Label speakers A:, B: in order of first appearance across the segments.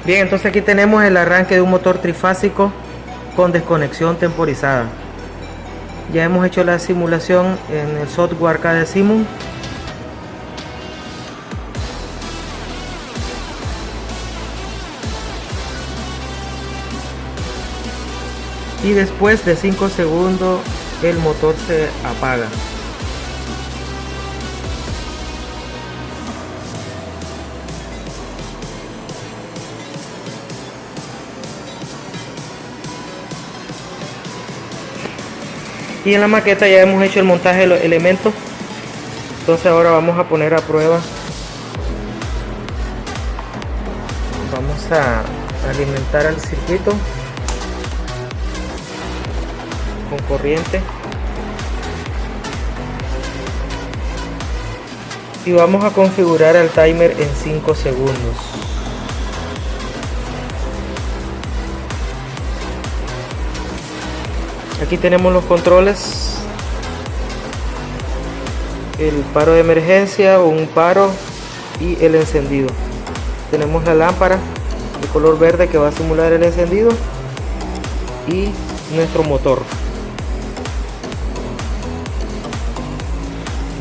A: Bien, entonces aquí tenemos el arranque de un motor trifásico con desconexión temporizada. Ya hemos hecho la simulación en el software KD Simul. Y después de 5 segundos el motor se apaga. Y en la maqueta ya hemos hecho el montaje de los elementos. Entonces ahora vamos a poner a prueba. Vamos a alimentar al circuito con corriente. Y vamos a configurar el timer en 5 segundos. Aquí tenemos los controles, el paro de emergencia, un paro y el encendido. Tenemos la lámpara de color verde que va a simular el encendido y nuestro motor.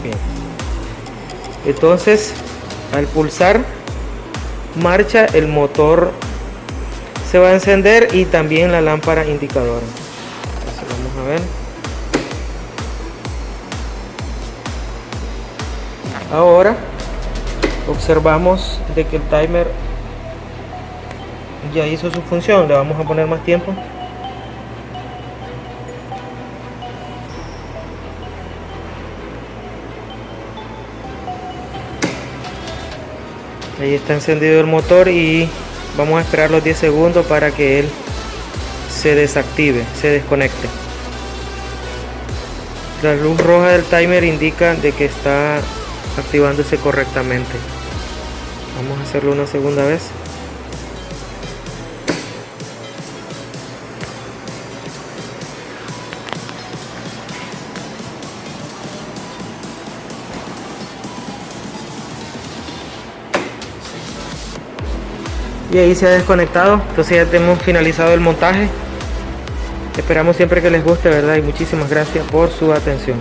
A: Bien. Entonces, al pulsar marcha, el motor se va a encender y también la lámpara indicadora. Vamos a ver. Ahora observamos de que el timer ya hizo su función. Le vamos a poner más tiempo. Ahí está encendido el motor y vamos a esperar los 10 segundos para que él se desactive, se desconecte. La luz roja del timer indica de que está activándose correctamente. Vamos a hacerlo una segunda vez. Y ahí se ha desconectado. Entonces ya tenemos finalizado el montaje. Esperamos siempre que les guste, ¿verdad? Y muchísimas gracias por su atención.